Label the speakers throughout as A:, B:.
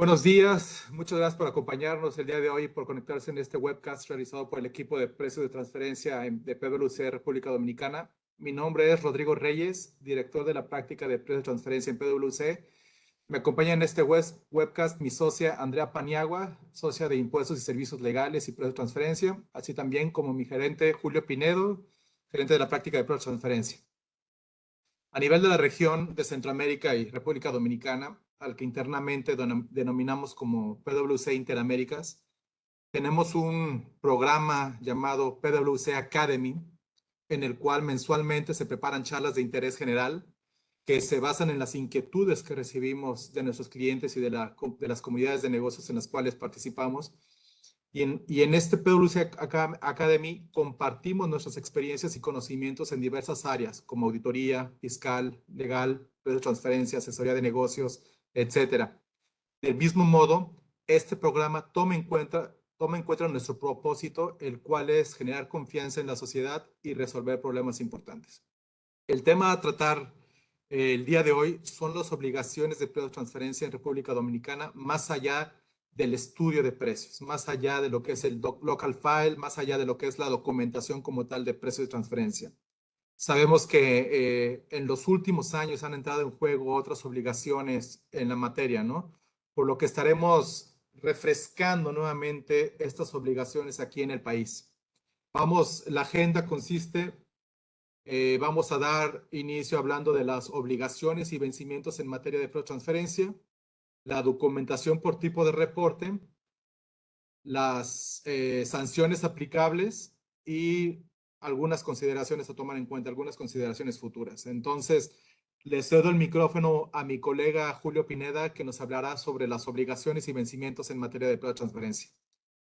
A: Buenos días, muchas gracias por acompañarnos el día de hoy, por conectarse en este webcast realizado por el equipo de precios de transferencia de PwC República Dominicana. Mi nombre es Rodrigo Reyes, director de la práctica de precios de transferencia en PwC. Me acompaña en este webcast mi socia Andrea Paniagua, socia de Impuestos y Servicios Legales y Precios de Transferencia, así también como mi gerente Julio Pinedo, gerente de la práctica de precios de transferencia. A nivel de la región de Centroamérica y República Dominicana, al que internamente denominamos como PwC Interaméricas, tenemos un programa llamado PwC Academy, en el cual mensualmente se preparan charlas de interés general que se basan en las inquietudes que recibimos de nuestros clientes y de las comunidades de negocios en las cuales participamos. Y en este PwC Academy compartimos nuestras experiencias y conocimientos en diversas áreas, como auditoría, fiscal, legal, de transferencia, asesoría de negocios, etcétera. Del mismo modo, este programa toma en cuenta nuestro propósito, el cual es generar confianza en la sociedad y resolver problemas importantes. El tema a tratar el día de hoy son las obligaciones de precios de transferencia en República Dominicana, más allá del estudio de precios, más allá de lo que es el local file, más allá de lo que es la documentación como tal de precios de transferencia. Sabemos que en los últimos años han entrado en juego otras obligaciones en la materia, ¿no? Por lo que estaremos refrescando nuevamente estas obligaciones aquí en el país. La agenda consiste, vamos a dar inicio hablando de las obligaciones y vencimientos en materia de transferencia, la documentación por tipo de reporte, las sanciones aplicables y algunas consideraciones a tomar en cuenta, algunas consideraciones futuras. Entonces, le cedo el micrófono a mi colega Julio Pineda, que nos hablará sobre las obligaciones y vencimientos en materia de transferencia.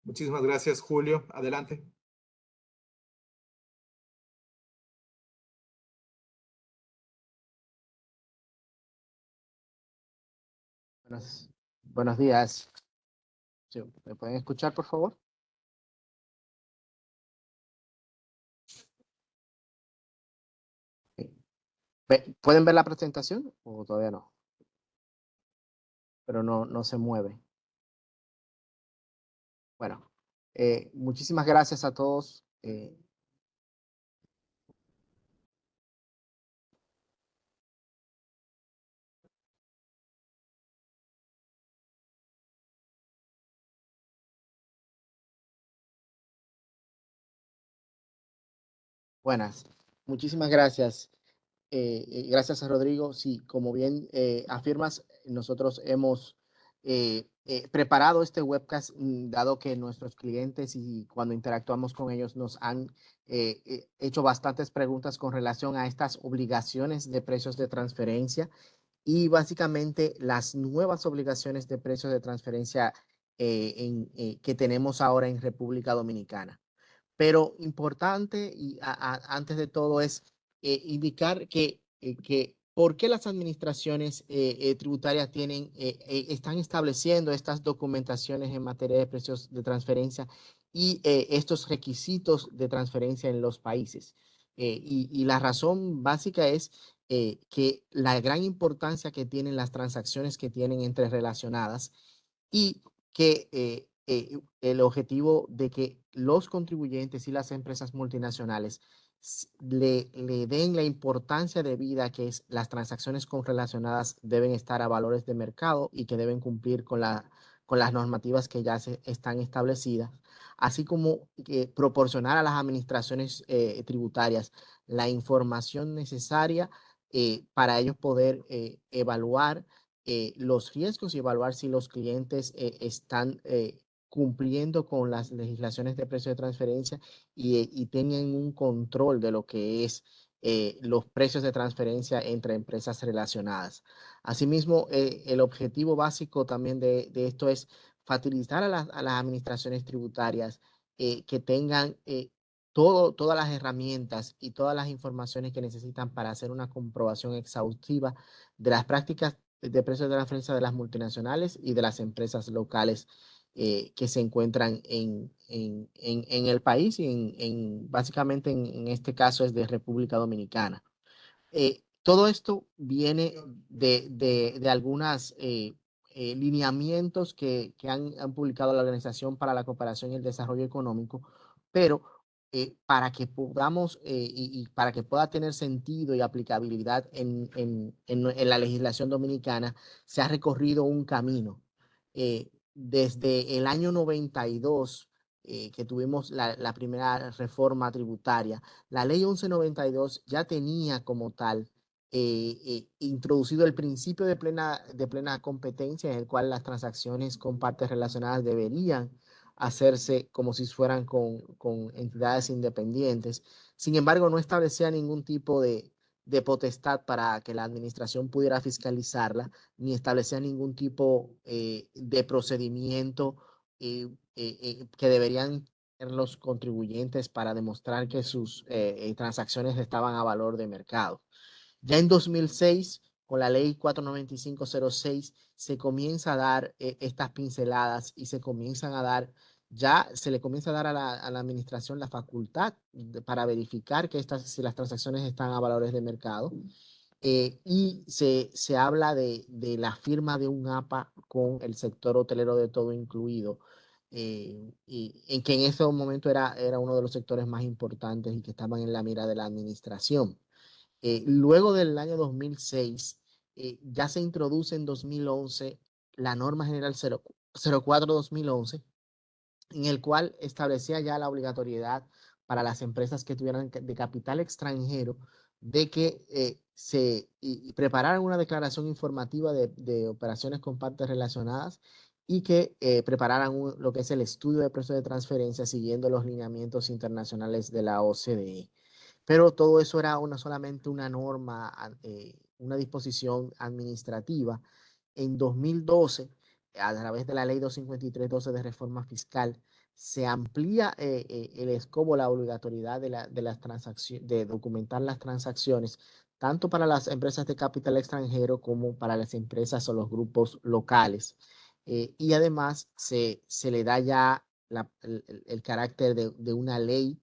A: Muchísimas gracias, Julio. Adelante.
B: Buenos días. Sí, ¿me pueden escuchar, por favor? ¿Pueden ver la presentación o todavía no? Pero no se mueve. Bueno, muchísimas gracias a todos. Buenas, muchísimas gracias. Gracias a Rodrigo. Sí, como bien afirmas, nosotros hemos preparado este webcast, dado que nuestros clientes y cuando interactuamos con ellos nos han hecho bastantes preguntas con relación a estas obligaciones de precios de transferencia y básicamente las nuevas obligaciones de precios de transferencia que tenemos ahora en República Dominicana. Pero importante y antes de todo es indicar que por qué las administraciones tributarias están estableciendo estas documentaciones en materia de precios de transferencia y estos requisitos de transferencia en los países. Y la razón básica es que la gran importancia que tienen las transacciones que tienen entre relacionadas y que el objetivo de que los contribuyentes y las empresas multinacionales le den la importancia de vida que es las transacciones correlacionadas deben estar a valores de mercado y que deben cumplir con las normativas que ya están establecidas, así como proporcionar a las administraciones tributarias la información necesaria para ellos poder evaluar los riesgos y evaluar si los clientes están cumpliendo con las legislaciones de precio de transferencia y tienen un control de lo que es los precios de transferencia entre empresas relacionadas. Asimismo, el objetivo básico también de esto es facilitar a las administraciones tributarias que tengan todas las herramientas y todas las informaciones que necesitan para hacer una comprobación exhaustiva de las prácticas de precios de transferencia de las multinacionales y de las empresas locales que se encuentran en el país y básicamente en este caso es de República Dominicana. Todo esto viene de algunas lineamientos que han publicado la Organización para la Cooperación y el Desarrollo Económico, pero para que podamos y para que pueda tener sentido y aplicabilidad en la legislación dominicana, se ha recorrido un camino. Desde el año 92, que tuvimos la primera reforma tributaria, la ley 1192 ya tenía como tal introducido el principio de plena competencia, en el cual las transacciones con partes relacionadas deberían hacerse como si fueran con entidades independientes. Sin embargo, no establecía ningún tipo de potestad para que la administración pudiera fiscalizarla, ni establecía ningún tipo de procedimiento que deberían tener los contribuyentes para demostrar que sus transacciones estaban a valor de mercado. Ya en 2006, con la ley 49506, se comienza a dar estas pinceladas y ya se le comienza a dar a la administración la facultad para verificar que si las transacciones están a valores de mercado. Y se habla de la firma de un APA con el sector hotelero de todo incluido, y en que en ese momento era uno de los sectores más importantes y que estaban en la mira de la administración. Luego del año 2006, ya se introduce en 2011 la norma general 04-2011, en el cual establecía ya la obligatoriedad para las empresas que tuvieran de capital extranjero de que y prepararan una declaración informativa de operaciones con partes relacionadas, y que prepararan lo que es el estudio de precios de transferencia siguiendo los lineamientos internacionales de la OCDE. Pero todo eso era solamente una norma, una disposición administrativa. En 2012, a través de la ley 253/12 de reforma fiscal, se amplía el escobo, la obligatoriedad de las transacciones, de documentar las transacciones, tanto para las empresas de capital extranjero como para las empresas o los grupos locales. Y además se le da ya el carácter de una ley,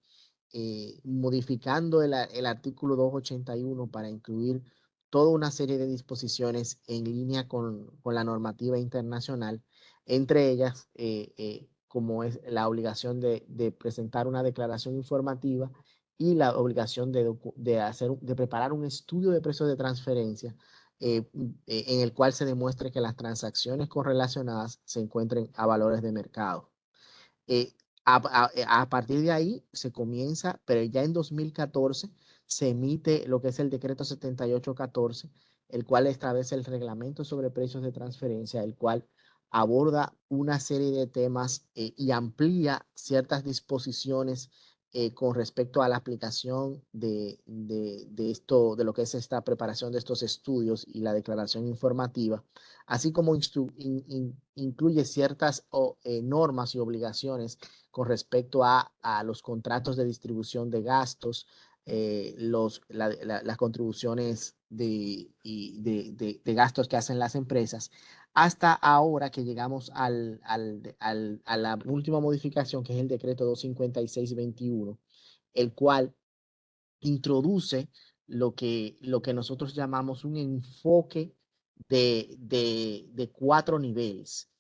B: modificando el artículo 281 para incluir toda una serie de disposiciones en línea con la normativa internacional, entre ellas como es la obligación de presentar una declaración informativa y la obligación de preparar un estudio de precios de transferencia, en el cual se demuestre que las transacciones correlacionadas se encuentren a valores de mercado. Eh, a partir de ahí se comienza, pero ya en 2014 se emite lo que es el decreto 7814, el cual establece el reglamento sobre precios de transferencia, el cual aborda una serie de temas y amplía ciertas disposiciones con respecto a la aplicación esto, de lo que es esta preparación de estos estudios y la declaración informativa, así como incluye ciertas normas y obligaciones con respecto a los contratos de distribución de gastos, las contribuciones de gastos que hacen las empresas, hasta ahora que llegamos a la última modificación, que es el decreto 256/21, el cual introduce lo que nosotros llamamos un enfoque de 4 niveles,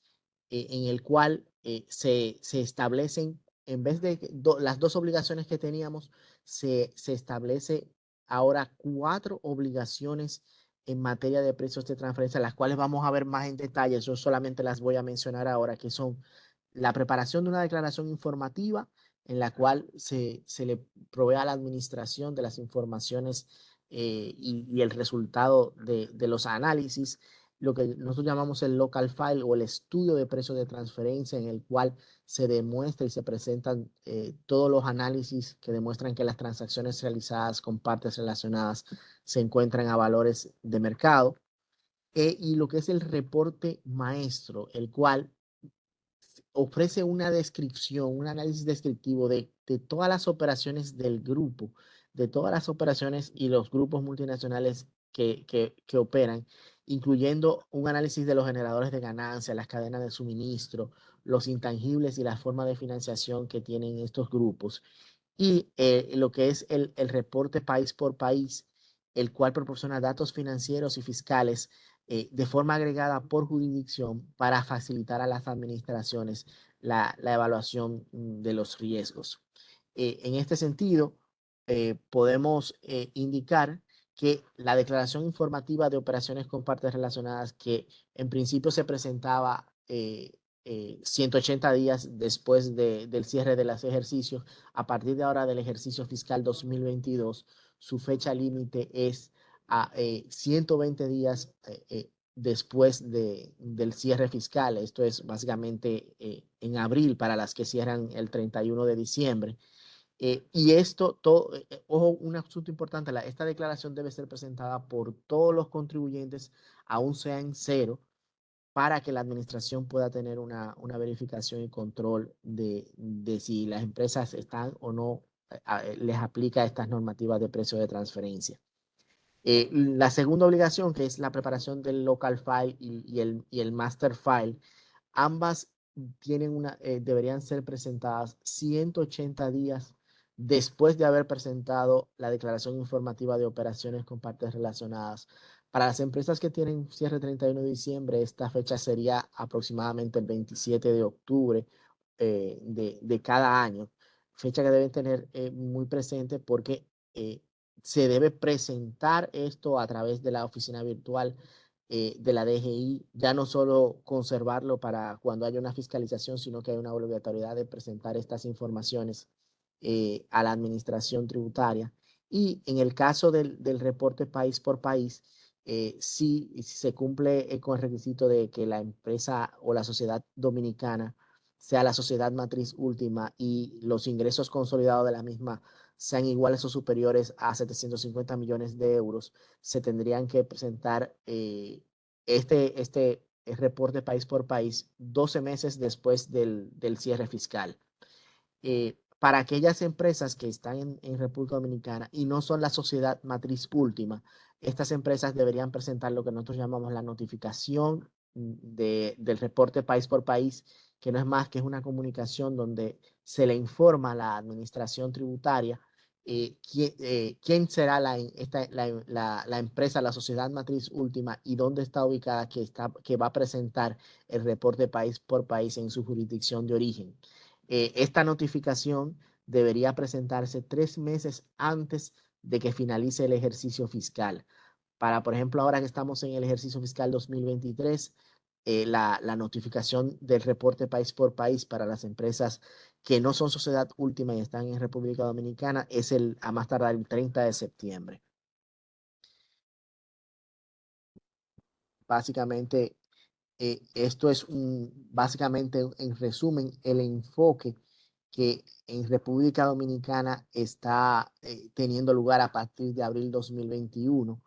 B: en el cual se establecen, en vez de las 2 obligaciones que teníamos, se establece ahora 4 obligaciones en materia de precios de transferencia, las cuales vamos a ver más en detalle. Yo solamente las voy a mencionar ahora, que son la preparación de una declaración informativa, en la cual se le provee a la administración de las informaciones y el resultado de los análisis, lo que nosotros llamamos el local file o el estudio de precios de transferencia, en el cual se demuestra y se presentan todos los análisis que demuestran que las transacciones realizadas con partes relacionadas se encuentran a valores de mercado. Y lo que es el reporte maestro, el cual ofrece una descripción, un análisis descriptivo de todas las operaciones del grupo, de todas las operaciones y los grupos multinacionales que operan, incluyendo un análisis de los generadores de ganancias, las cadenas de suministro, los intangibles y la forma de financiación que tienen estos grupos. Y lo que es el reporte país por país, el cual proporciona datos financieros y fiscales de forma agregada por jurisdicción para facilitar a las administraciones la evaluación de los riesgos. En este sentido, podemos indicar que la declaración informativa de operaciones con partes relacionadas, que en principio se presentaba 180 días después del cierre de los ejercicios, a partir de ahora del ejercicio fiscal 2022, su fecha límite es a 120 días después del cierre fiscal. Esto es básicamente en abril para las que cierran el 31 de diciembre. Y esto, todo, ojo, un asunto importante, esta declaración debe ser presentada por todos los contribuyentes, aún sea en cero, para que la administración pueda tener una verificación y control de si las empresas están o no, les aplica estas normativas de precio de transferencia. La segunda obligación, que es la preparación del local file y el master file, ambas deberían ser presentadas 180 días después de haber presentado la declaración informativa de operaciones con partes relacionadas. Para las empresas que tienen cierre 31 de diciembre, esta fecha sería aproximadamente el 27 de octubre de cada año, fecha que deben tener muy presente porque se debe presentar esto a través de la oficina virtual de la DGI, ya no solo conservarlo para cuando haya una fiscalización, sino que hay una obligatoriedad de presentar estas informaciones a la administración tributaria. Y en el caso del reporte país por país, si se cumple con el requisito de que la empresa o la sociedad dominicana sea la sociedad matriz última y los ingresos consolidados de la misma sean iguales o superiores a 750 millones de euros, se tendrían que presentar este reporte país por país 12 meses después del cierre fiscal. Para aquellas empresas que están en República Dominicana y no son la sociedad matriz última, estas empresas deberían presentar lo que nosotros llamamos la notificación del reporte país por país, que no es más que es una comunicación donde se le informa a la administración tributaria quién será la empresa, la sociedad matriz última y dónde está ubicada que va a presentar el reporte país por país en su jurisdicción de origen. Esta notificación debería presentarse 3 meses antes de que finalice el ejercicio fiscal. Para, por ejemplo, ahora que estamos en el ejercicio fiscal 2023, la notificación del reporte país por país para las empresas que no son sociedad última y están en República Dominicana es a más tardar el 30 de septiembre. Básicamente, esto es básicamente, en resumen, el enfoque que en República Dominicana está teniendo lugar a partir de abril 2021.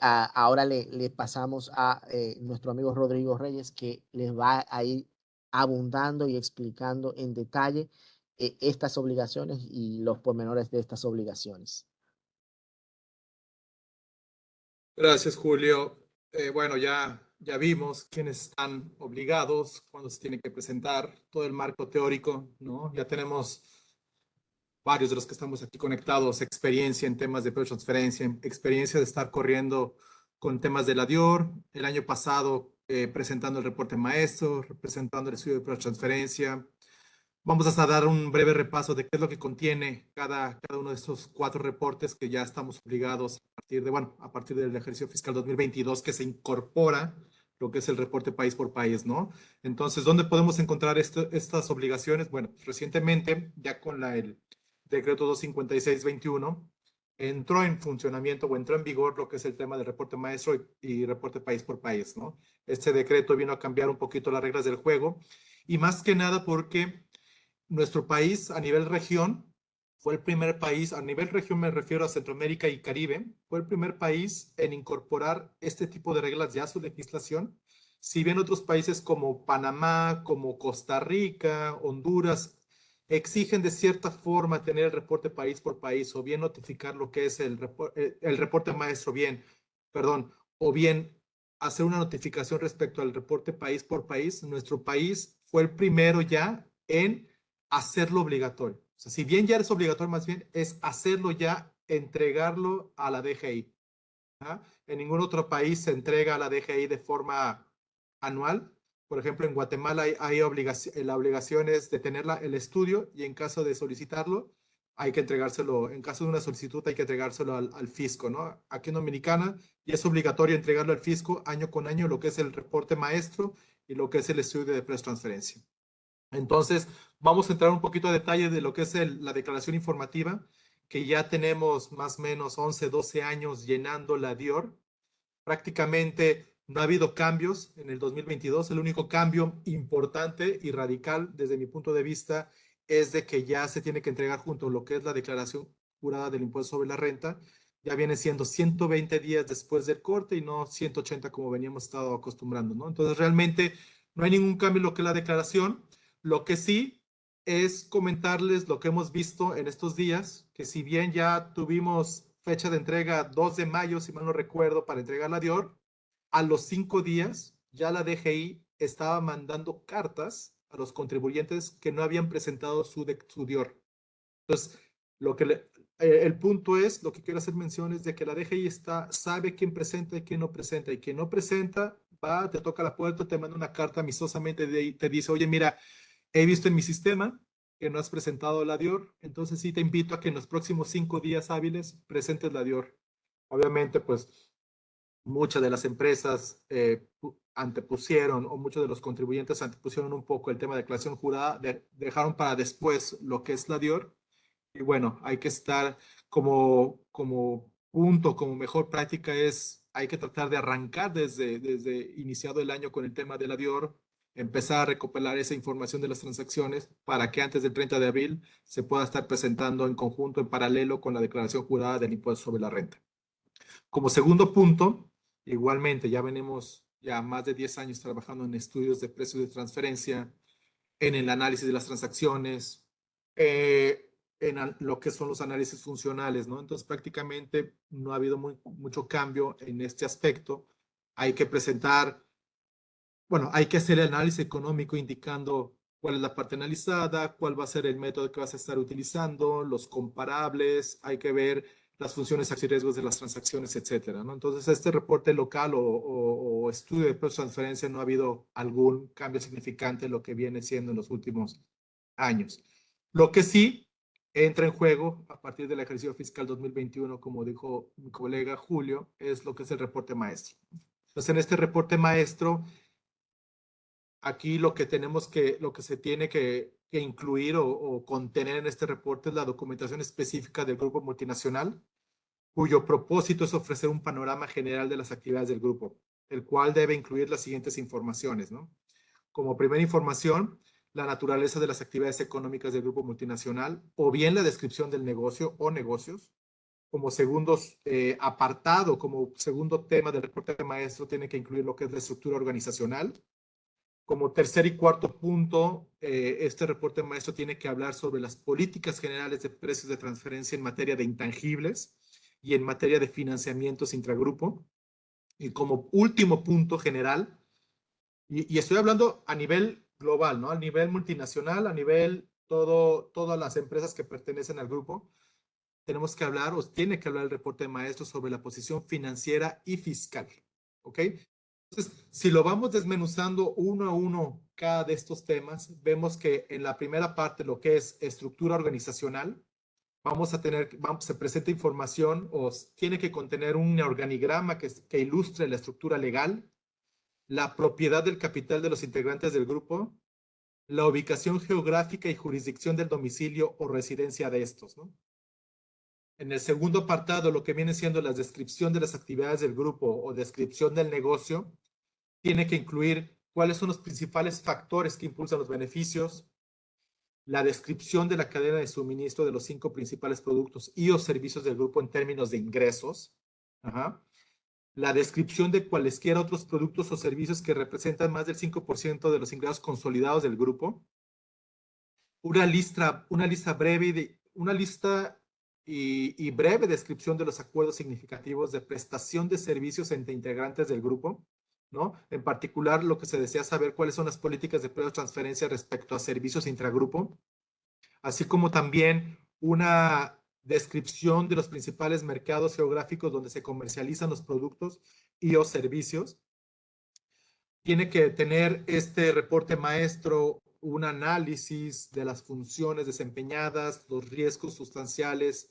B: Ahora le pasamos a nuestro amigo Rodrigo Reyes, que les va a ir abundando y explicando en detalle estas obligaciones y los pormenores de estas obligaciones.
A: Gracias, Julio. Bueno, ya vimos quiénes están obligados, cuándo se tienen que presentar, todo el marco teórico, ¿no? Ya tenemos varios de los que estamos aquí conectados, experiencia en temas de transferencia, experiencia de estar corriendo con temas de la DIOR, el año pasado presentando el reporte maestro, presentando el estudio de transferencia. Vamos a dar un breve repaso de qué es lo que contiene cada uno de estos 4 reportes que ya estamos obligados a partir del ejercicio fiscal 2022 que se incorpora lo que es el reporte país por país, ¿no? Entonces, ¿dónde podemos encontrar estas obligaciones? Bueno, recientemente, ya con el decreto 256/21, entró en funcionamiento o entró en vigor lo que es el tema del reporte maestro y reporte país por país, ¿no? Este decreto vino a cambiar un poquito las reglas del juego y más que nada porque nuestro país a nivel región fue el primer país, a nivel región me refiero a Centroamérica y Caribe, fue el primer país en incorporar este tipo de reglas ya a su legislación. Si bien otros países como Panamá, como Costa Rica, Honduras, exigen de cierta forma tener el reporte país por país o bien notificar lo que es el reporte maestro, bien, perdón, o bien hacer una notificación respecto al reporte país por país, nuestro país fue el primero ya en hacerlo obligatorio. O sea, si bien ya es obligatorio, más bien es hacerlo ya, entregarlo a la DGI. ¿Ah? En ningún otro país se entrega a la DGI de forma anual. Por ejemplo, en Guatemala hay la obligación es de tener el estudio y en caso de solicitarlo, hay que entregárselo, en caso de una solicitud hay que entregárselo al fisco, ¿no? Aquí en Dominicana y es obligatorio entregarlo al fisco año con año lo que es el reporte maestro y lo que es el estudio de transferencia. Entonces, vamos a entrar un poquito a detalle de lo que es la declaración informativa, que ya tenemos más o menos 11, 12 años llenando la DIOR. Prácticamente no ha habido cambios en el 2022. El único cambio importante y radical desde mi punto de vista es de que ya se tiene que entregar junto a lo que es la declaración jurada del impuesto sobre la renta. Ya viene siendo 120 días después del corte y no 180 como veníamos estado acostumbrando, ¿no? Entonces realmente no hay ningún cambio en lo que es la declaración. Lo que sí es comentarles lo que hemos visto en estos días, que si bien ya tuvimos fecha de entrega 2 de mayo, si mal no recuerdo, para entregar la DIOR, a los 5 días ya la DGI estaba mandando cartas a los contribuyentes que no habían presentado su DIOR. Entonces, el punto es, lo que quiero hacer mención es de que la DGI sabe quién presenta y quién no presenta, y quien no presenta, va, te toca la puerta, te manda una carta amistosamente, te dice, oye, mira, he visto en mi sistema que no has presentado la DIOR, entonces sí te invito a que en los próximos 5 días hábiles presentes la DIOR. Obviamente, pues muchas de las empresas antepusieron o muchos de los contribuyentes antepusieron un poco el tema de declaración jurada, dejaron para después lo que es la DIOR. Y bueno, hay que estar como punto, como mejor práctica hay que tratar de arrancar desde iniciado el año con el tema de la DIOR, empezar a recopilar esa información de las transacciones para que antes del 30 de abril se pueda estar presentando en conjunto, en paralelo con la declaración jurada del impuesto sobre la renta. Como segundo punto, igualmente ya venimos ya más de 10 años trabajando en estudios de precios de transferencia, en el análisis de las transacciones, en lo que son los análisis funcionales, ¿no? Entonces prácticamente no ha habido mucho cambio en este aspecto. Hay que presentar, bueno, hay que hacer el análisis económico indicando cuál es la parte analizada, cuál va a ser el método que vas a estar utilizando, los comparables, hay que ver las funciones, acciones y riesgos de las transacciones, etcétera, ¿no? Entonces, este reporte local o estudio de precios de transferencia no ha habido algún cambio significante en lo que viene siendo en los últimos años. Lo que sí entra en juego a partir del ejercicio fiscal 2021, como dijo mi colega Julio, es lo que es el reporte maestro. Entonces, en este reporte maestro, aquí lo que se tiene que incluir o contener en este reporte es la documentación específica del grupo multinacional, cuyo propósito es ofrecer un panorama general de las actividades del grupo, el cual debe incluir las siguientes informaciones, ¿no? Como primera información, la naturaleza de las actividades económicas del grupo multinacional, o bien la descripción del negocio o negocios. Como segundo apartado, como segundo tema del reporte maestro, tiene que incluir lo que es la estructura organizacional. Como tercer y cuarto punto, este reporte maestro tiene que hablar sobre las políticas generales de precios de transferencia en materia de intangibles y en materia de financiamientos intragrupo. Y como último punto general, y estoy hablando a nivel global, ¿no? A nivel multinacional, a nivel todas las empresas que pertenecen al grupo, tenemos que hablar o tiene que hablar el reporte maestro sobre la posición financiera y fiscal, ¿ok? Entonces, si lo vamos desmenuzando uno a uno cada de estos temas, vemos que en la primera parte, lo que es estructura organizacional, se presenta información o tiene que contener un organigrama que ilustre la estructura legal, la propiedad del capital de los integrantes del grupo, la ubicación geográfica y jurisdicción del domicilio o residencia de estos, ¿no? En el segundo apartado, lo que viene siendo la descripción de las actividades del grupo o descripción del negocio, tiene que incluir cuáles son los principales factores que impulsan los beneficios, la descripción de la cadena de suministro de los 5 principales productos y o servicios del grupo en términos de ingresos, ajá, la descripción de cualesquiera otros productos o servicios que representan más del 5% de los ingresos consolidados del grupo, una lista y breve descripción de los acuerdos significativos de prestación de servicios entre integrantes del grupo, ¿no? En particular, lo que se desea saber cuáles son las políticas de transferencia respecto a servicios intragrupo, así como también una descripción de los principales mercados geográficos donde se comercializan los productos y o servicios. Tiene que tener este reporte maestro un análisis de las funciones desempeñadas, los riesgos sustanciales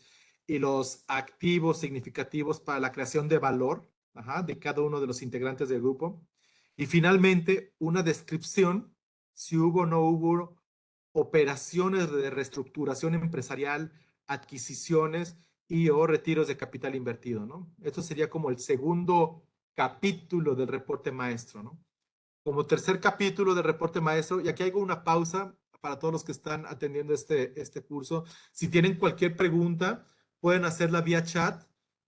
A: y los activos significativos para la creación de valor, de cada uno de los integrantes del grupo. Y finalmente, una descripción si hubo o no hubo operaciones de reestructuración empresarial, adquisiciones y o retiros de capital invertido, ¿no? Esto sería como el segundo capítulo del reporte maestro, ¿no? Como tercer capítulo del reporte maestro, y aquí hago una pausa para todos los que están atendiendo este curso. Si tienen cualquier pregunta, pueden hacerla vía chat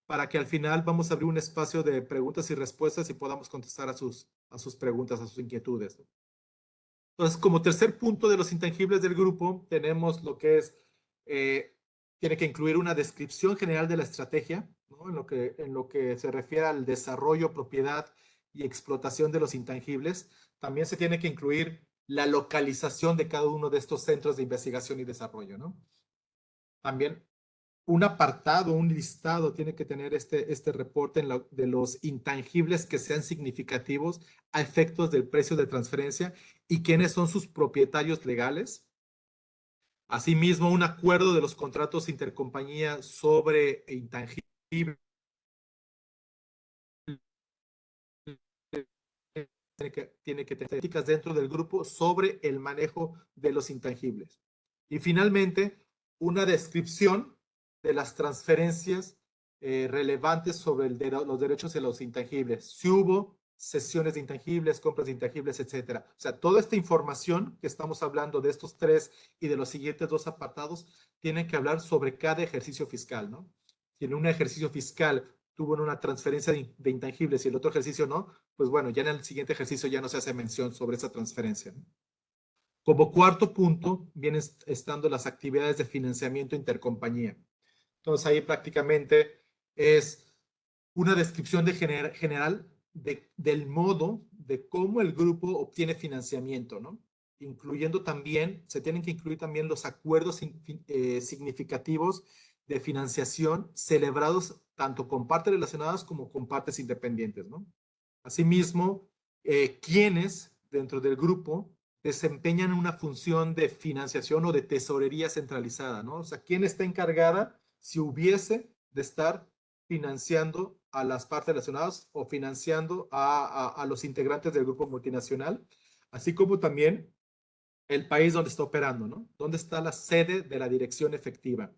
A: para que al final vamos a abrir un espacio de preguntas y respuestas y podamos contestar a sus preguntas, a sus inquietudes. Entonces, como tercer punto de los intangibles del grupo, tenemos lo que es, tiene que incluir una descripción general de la estrategia, ¿no? En lo que se refiere al desarrollo, propiedad y explotación de los intangibles. También se tiene que incluir la localización de cada uno de estos centros de investigación y desarrollo, ¿no? También un apartado, un listado tiene que tener este reporte de los intangibles que sean significativos a efectos del precio de transferencia y quiénes son sus propietarios legales. Asimismo, un acuerdo de los contratos intercompañía sobre intangibles tiene que tener políticas dentro del grupo sobre el manejo de los intangibles. Y finalmente, una descripción de las transferencias relevantes sobre los derechos de los intangibles. Si hubo cesiones de intangibles, compras de intangibles, etcétera. O sea, toda esta información que estamos hablando de estos tres y de los siguientes dos apartados tienen que hablar sobre cada ejercicio fiscal, ¿no? Si en un ejercicio fiscal tuvo una transferencia de intangibles y el otro ejercicio no, pues bueno, ya en el siguiente ejercicio ya no se hace mención sobre esa transferencia, ¿no? Como cuarto punto, vienen estando las actividades de financiamiento intercompañía. Entonces ahí prácticamente es una descripción general del modo de cómo el grupo obtiene financiamiento, ¿no? Incluyendo también, se tienen que incluir también los acuerdos significativos de financiación celebrados tanto con partes relacionadas como con partes independientes, ¿no? Asimismo, quienes dentro del grupo desempeñan una función de financiación o de tesorería centralizada, ¿no? O sea, ¿quién está encargada si hubiese de estar financiando a las partes relacionadas o financiando a los integrantes del grupo multinacional, así como también el país donde está operando, ¿no? ¿Dónde está la sede de la dirección efectiva?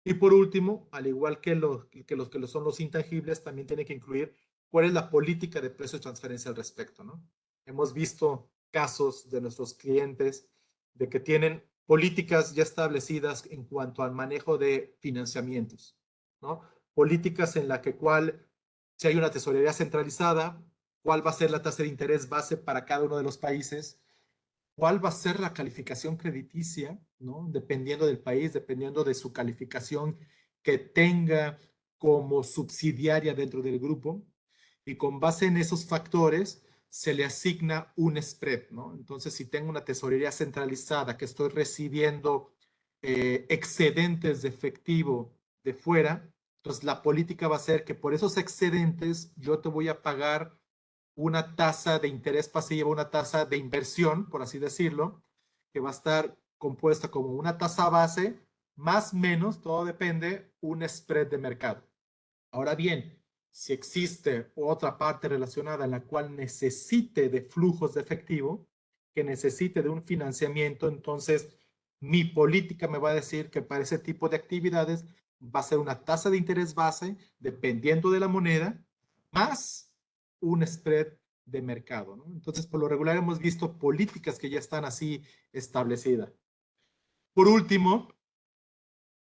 A: Y por último, al igual que que son los intangibles, también tiene que incluir cuál es la política de precio de transferencia al respecto, ¿no? Hemos visto casos de nuestros clientes de que tienen políticas ya establecidas en cuanto al manejo de financiamientos, ¿no? Políticas en la que si hay una tesorería centralizada, cuál va a ser la tasa de interés base para cada uno de los países, cuál va a ser la calificación crediticia, ¿no? Dependiendo del país, dependiendo de su calificación que tenga como subsidiaria dentro del grupo. Y con base en esos factores se le asigna un spread, ¿no? Entonces, si tengo una tesorería centralizada que estoy recibiendo excedentes de efectivo de fuera, entonces la política va a ser que por esos excedentes yo te voy a pagar una tasa de interés pasivo, una tasa de inversión, por así decirlo, que va a estar compuesta como una tasa base, más o menos, todo depende, un spread de mercado. Ahora bien, si existe otra parte relacionada en la cual necesite de flujos de efectivo, que necesite de un financiamiento, entonces mi política me va a decir que para ese tipo de actividades va a ser una tasa de interés base, dependiendo de la moneda, más un spread de mercado, ¿no? Entonces, por lo regular hemos visto políticas que ya están así establecidas. Por último,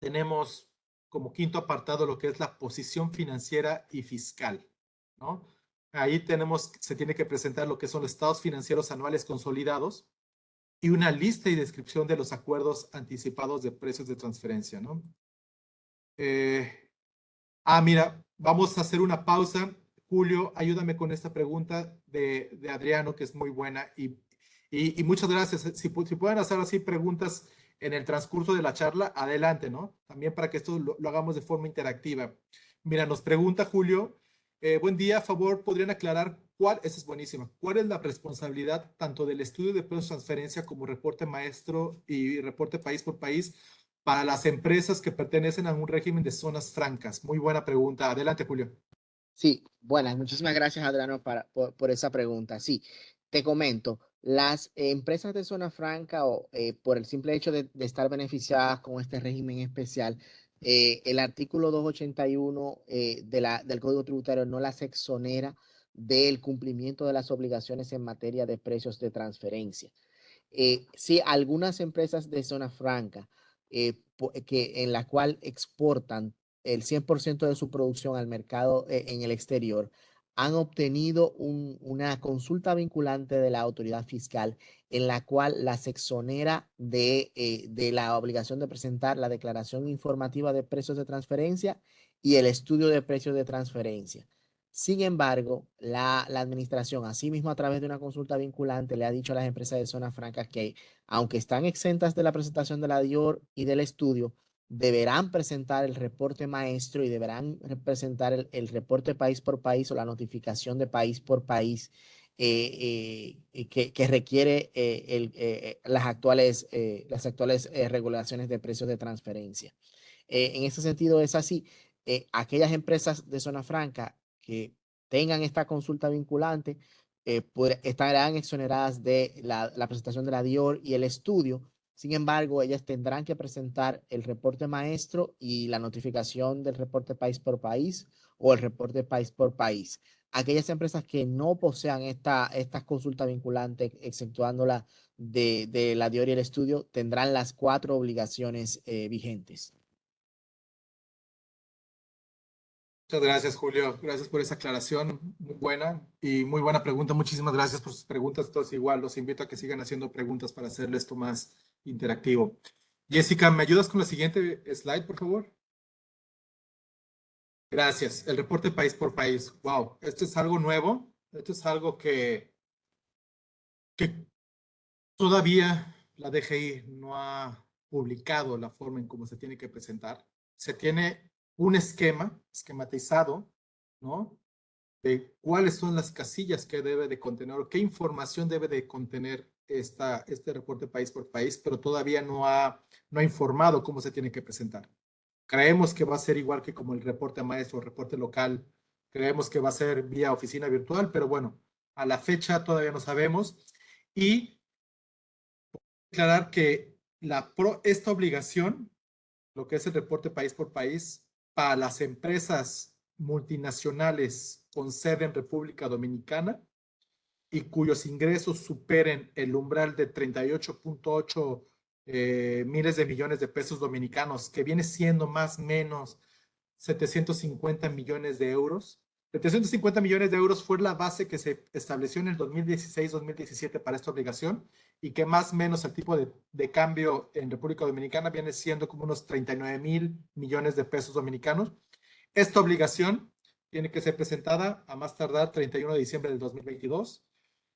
A: tenemos como quinto apartado lo que es la posición financiera y fiscal, ¿no? Ahí se tiene que presentar lo que son los estados financieros anuales consolidados y una lista y descripción de los acuerdos anticipados de precios de transferencia, ¿no? Mira, vamos a hacer una pausa. Julio, ayúdame con esta pregunta de Adriano, que es muy buena. Y muchas gracias. Si pueden hacer así preguntas en el transcurso de la charla, adelante, ¿no? También para que esto lo hagamos de forma interactiva. Mira, nos pregunta Julio, buen día, a favor, ¿podrían aclarar esa es buenísima, cuál es la responsabilidad tanto del estudio de precios de transferencia como reporte maestro y reporte país por país para las empresas que pertenecen a un régimen de zonas francas? Muy buena pregunta. Adelante, Julio.
B: Sí, buenas. Muchísimas gracias, Adriano, por esa pregunta. Sí, te comento, las empresas de zona franca o por el simple hecho de estar beneficiadas con este régimen especial, el artículo 281 del Código Tributario no las exonera del cumplimiento de las obligaciones en materia de precios de transferencia. Sí, algunas empresas de zona franca en la cual exportan el 100% de su producción al mercado en el exterior, han obtenido una consulta vinculante de la autoridad fiscal en la cual las exonera de la obligación de presentar la declaración informativa de precios de transferencia y el estudio de precios de transferencia. Sin embargo, la administración, asimismo a través de una consulta vinculante, le ha dicho a las empresas de zona franca que, aunque están exentas de la presentación de la DIOR y del estudio, deberán presentar el reporte maestro y deberán presentar el reporte país por país o la notificación de país por país que requiere las actuales regulaciones de precios de transferencia. En ese sentido es así. Aquellas empresas de zona franca que tengan esta consulta vinculante estarán exoneradas de la presentación de la DIOR y el estudio. Sin embargo, ellas tendrán que presentar el reporte maestro y la notificación del reporte país por país o el reporte país por país. Aquellas empresas que no posean estas consultas vinculantes, exceptuándola de la DIOR y el estudio, tendrán las 4 obligaciones vigentes.
A: Muchas gracias, Julio. Gracias por esa aclaración. Muy buena y muy buena pregunta. Muchísimas gracias por sus preguntas. Todos igual, los invito a que sigan haciendo preguntas para hacerle esto más interactivo. Jessica, ¿me ayudas con la siguiente slide, por favor? Gracias. El reporte país por país. Wow, esto es algo nuevo. Esto es algo que todavía la DGI no ha publicado la forma en cómo se tiene que presentar. Se tiene un esquema esquematizado, ¿no? De cuáles son las casillas que debe de contener o qué información debe de contener este reporte país por país, pero todavía no ha informado cómo se tiene que presentar. Creemos que va a ser igual que como el reporte maestro, el reporte local. Creemos que va a ser vía oficina virtual, pero bueno, a la fecha todavía no sabemos. Y aclarar que esta obligación, lo que es el reporte país por país, para las empresas multinacionales con sede en República Dominicana y cuyos ingresos superen el umbral de 38.8 miles de millones de pesos dominicanos, que viene siendo más o menos 750 millones de euros. 750 millones de euros fue la base que se estableció en el 2016-2017 para esta obligación y que más o menos el tipo de cambio en República Dominicana viene siendo como unos 39 mil millones de pesos dominicanos. Esta obligación tiene que ser presentada a más tardar 31 de diciembre del 2022.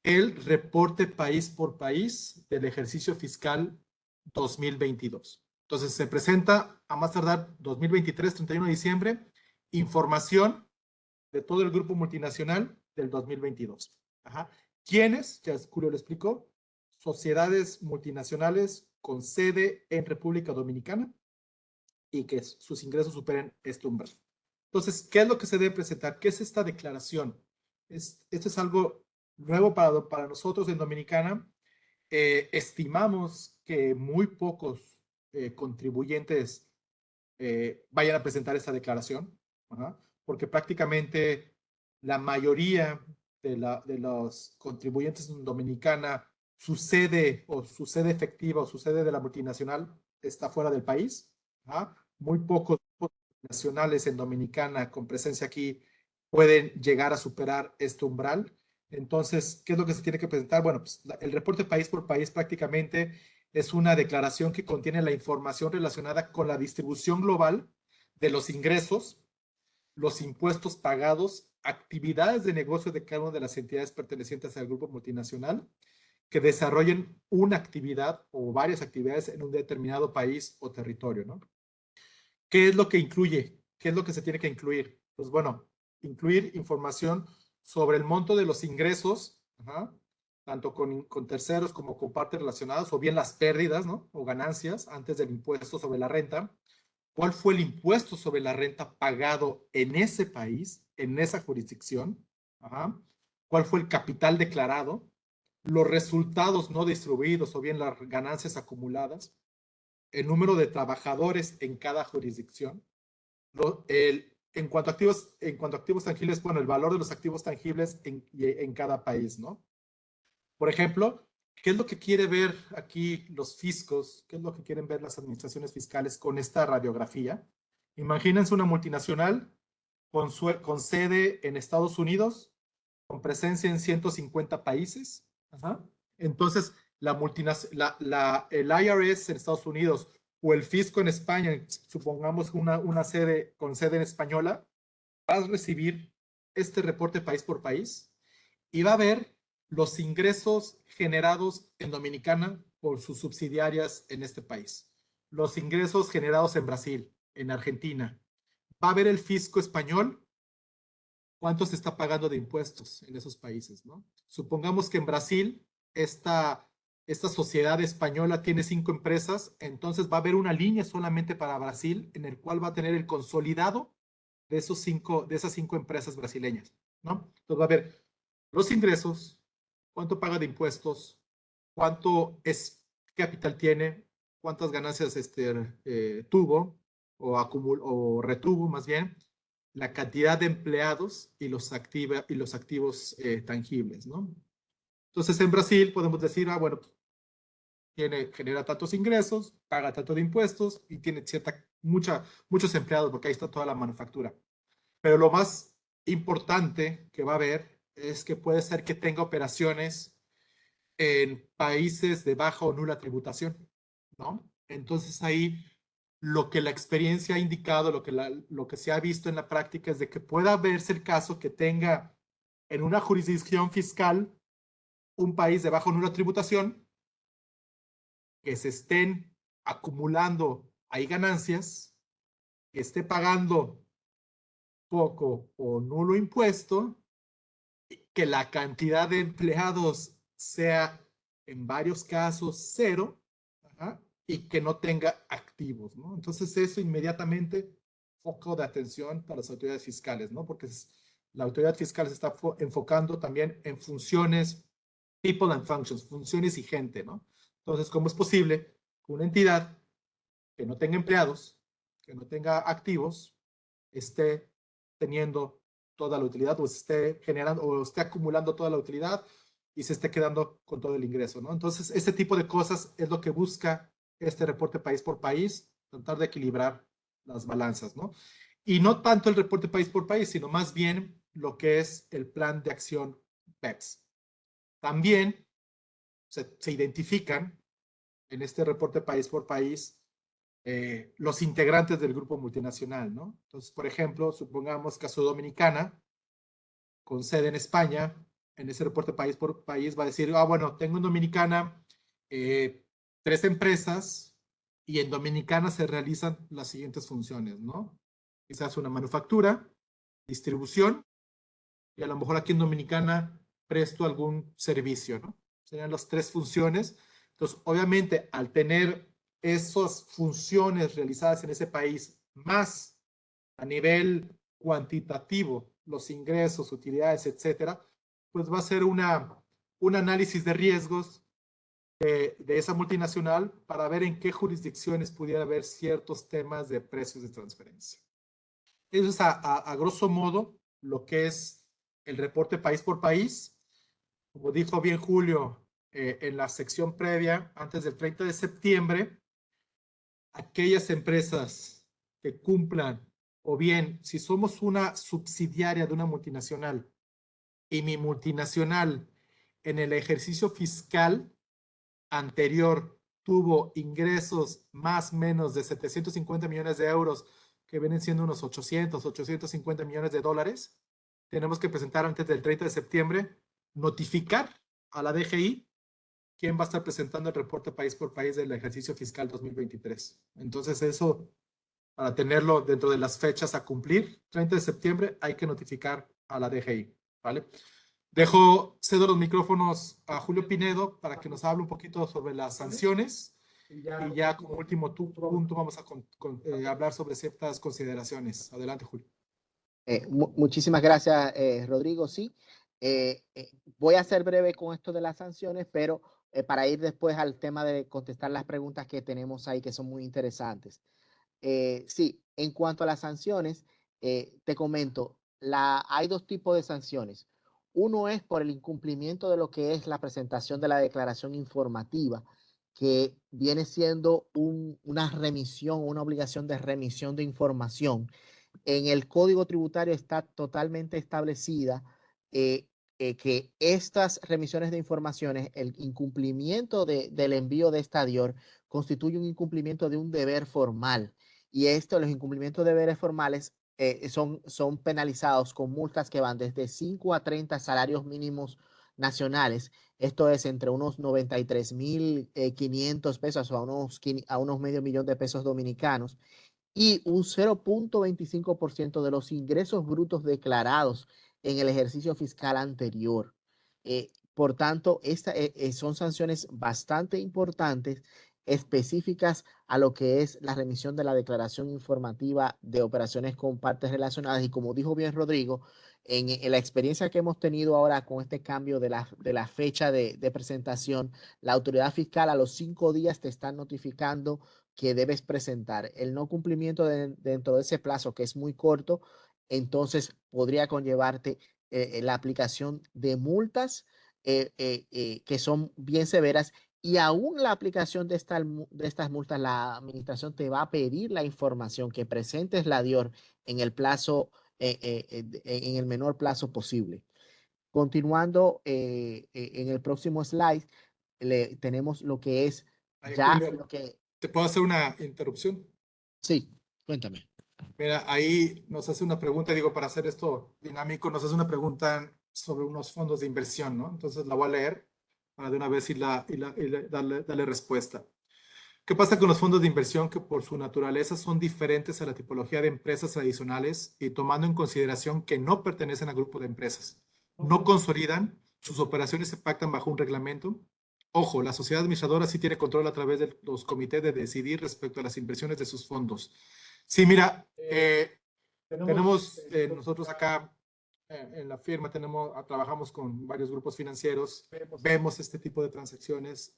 A: El reporte país por país del ejercicio fiscal 2022. Entonces se presenta a más tardar 2023, 31 de diciembre, información de todo el grupo multinacional del 2022. Ajá. ¿Quiénes? Ya Julio lo explicó. Sociedades multinacionales con sede en República Dominicana y que sus ingresos superen este umbral. Entonces, ¿qué es lo que se debe presentar? ¿Qué es esta declaración? Esto es algo nuevo para nosotros en Dominicana. Estimamos que muy pocos contribuyentes vayan a presentar esta declaración, ¿ajá? Porque prácticamente la mayoría de los contribuyentes en Dominicana, su sede o su sede efectiva o su sede de la multinacional está fuera del país. ¿Ah? Muy pocos nacionales en Dominicana con presencia aquí pueden llegar a superar este umbral. Entonces, ¿qué es lo que se tiene que presentar? Bueno, pues el reporte país por país prácticamente es una declaración que contiene la información relacionada con la distribución global de los ingresos, los impuestos pagados, actividades de negocio de cada una de las entidades pertenecientes al grupo multinacional que desarrollen una actividad o varias actividades en un determinado país o territorio, ¿no? ¿Qué es lo que incluye? ¿Qué es lo que se tiene que incluir? Pues bueno, incluir información sobre el monto de los ingresos, ajá, tanto con terceros como con partes relacionadas, o bien las pérdidas, ¿no? O ganancias antes del impuesto sobre la renta. ¿Cuál fue el impuesto sobre la renta pagado en ese país, en esa jurisdicción? Ajá. ¿Cuál fue el capital declarado? Los resultados no distribuidos o bien las ganancias acumuladas, el número de trabajadores en cada jurisdicción, en cuanto a activos tangibles, bueno, el valor de los activos tangibles en cada país, ¿no? Por ejemplo, ¿qué es lo que quiere ver aquí los fiscos? ¿Qué es lo que quieren ver las administraciones fiscales con esta radiografía? Imagínense una multinacional con sede en Estados Unidos, con presencia en 150 países. Ajá. Entonces, el IRS en Estados Unidos o el fisco en España, supongamos una sede con sede en española, va a recibir este reporte país por país y va a ver los ingresos generados en Dominicana por sus subsidiarias en este país, los ingresos generados en Brasil, en Argentina. Va a ver el fisco español cuánto se está pagando de impuestos en esos países, ¿no? Supongamos que en Brasil esta sociedad española tiene 5 empresas, entonces va a haber una línea solamente para Brasil en el cual va a tener el consolidado de esas 5 empresas brasileñas, ¿no? Entonces va a ver los ingresos, cuánto paga de impuestos, cuánto capital tiene, cuántas ganancias tuvo o retuvo más bien, la cantidad de empleados y los activos tangibles, ¿no? Entonces en Brasil podemos decir, bueno, genera tantos ingresos, paga tanto de impuestos y tiene muchos empleados porque ahí está toda la manufactura. Pero lo más importante que va a haber es que puede ser que tenga operaciones en países de baja o nula tributación, ¿no? Entonces ahí lo que la experiencia ha indicado, lo que se ha visto en la práctica es de que pueda verse el caso que tenga en una jurisdicción fiscal un país de baja o nula tributación, que se estén acumulando ahí ganancias, que esté pagando poco o nulo impuesto, que la cantidad de empleados sea en varios casos cero, ajá, y que no tenga activos, ¿no? Entonces eso inmediatamente foco de atención para las autoridades fiscales, ¿no? Porque la autoridad fiscal se está enfocando también en funciones, people and functions, funciones y gente, ¿no? Entonces, ¿cómo es posible que una entidad que no tenga empleados, que no tenga activos, esté teniendo toda la utilidad o esté generando o esté acumulando toda la utilidad y se esté quedando con todo el ingreso, ¿no? Entonces, este tipo de cosas es lo que busca este reporte país por país, tratar de equilibrar las balanzas, ¿no? Y no tanto el reporte país por país, sino más bien lo que es el plan de acción PEPS. También se identifican en este reporte país por país los integrantes del grupo multinacional, ¿no? Entonces, por ejemplo, supongamos caso Dominicana, con sede en España, en ese reporte país por país va a decir, bueno, tengo en Dominicana 3 empresas y en Dominicana se realizan las siguientes funciones, ¿no? Quizás una manufactura, distribución y a lo mejor aquí en Dominicana presto algún servicio, ¿no? Serían las 3 funciones. Entonces, obviamente, al tener esas funciones realizadas en ese país, más a nivel cuantitativo, los ingresos, utilidades, etcétera, pues va a ser un análisis de riesgos de esa multinacional para ver en qué jurisdicciones pudiera haber ciertos temas de precios de transferencia. Eso es a grosso modo lo que es el reporte país por país. Como dijo bien Julio en la sección previa, antes del 30 de septiembre, aquellas empresas que cumplan, o bien si somos una subsidiaria de una multinacional y mi multinacional en el ejercicio fiscal anterior tuvo ingresos más o menos de 750 millones de euros, que vienen siendo unos 850 millones de dólares, tenemos que presentar antes del 30 de septiembre, notificar a la DGI quién va a estar presentando el reporte país por país del ejercicio fiscal 2023. Entonces, eso, para tenerlo dentro de las fechas a cumplir, 30 de septiembre, hay que notificar a la DGI, ¿vale? Cedo los micrófonos a Julio Pinedo para que nos hable un poquito sobre las sanciones y ya como último punto vamos a hablar sobre ciertas consideraciones. Adelante, Julio.
B: Muchísimas gracias, Rodrigo. Sí, voy a ser breve con esto de las sanciones, pero para ir después al tema de contestar las preguntas que tenemos ahí, que son muy interesantes. Sí, en cuanto a las sanciones, te comento, hay dos tipos de sanciones. Uno es por el incumplimiento de lo que es la presentación de la declaración informativa, que viene siendo una remisión, una obligación de remisión de información. En el Código Tributario está totalmente establecida que estas remisiones de informaciones, el incumplimiento del envío de esta DIOR, constituye un incumplimiento de un deber formal. Y los incumplimientos de deberes formales son penalizados con multas que van desde 5 a 30 salarios mínimos nacionales. Esto es entre unos 93.500 pesos o a unos medio millón de pesos dominicanos y un 0.25% de los ingresos brutos declarados en el ejercicio fiscal anterior. Por tanto, son sanciones bastante importantes, específicas a lo que es la remisión de la declaración informativa de operaciones con partes relacionadas. Y como dijo bien Rodrigo, en la experiencia que hemos tenido ahora con este cambio de la fecha de presentación, la autoridad fiscal a los 5 días te está notificando que debes presentar. El no cumplimiento dentro de ese plazo, que es muy corto, entonces podría conllevarte la aplicación de multas que son bien severas, y aún la aplicación de estas multas, la administración te va a pedir la información que presentes la DIOR en el plazo, en el menor plazo posible. Continuando en el próximo slide, tenemos lo que es ya
A: Julio,
B: lo que...
A: ¿te puedo hacer una interrupción?
B: Sí, cuéntame.
A: Mira, ahí nos hace una pregunta, digo, para hacer esto dinámico, nos hace una pregunta sobre unos fondos de inversión, ¿no? Entonces la voy a leer para de una vez darle respuesta. ¿Qué pasa con los fondos de inversión que por su naturaleza son diferentes a la tipología de empresas tradicionales y tomando en consideración que no pertenecen al grupo de empresas? No consolidan, sus operaciones se pactan bajo un reglamento. Ojo, la sociedad administradora sí tiene control a través de los comités de decidir respecto a las inversiones de sus fondos. Sí, mira, tenemos nosotros acá en la firma, trabajamos con varios grupos financieros, vemos este tipo de transacciones.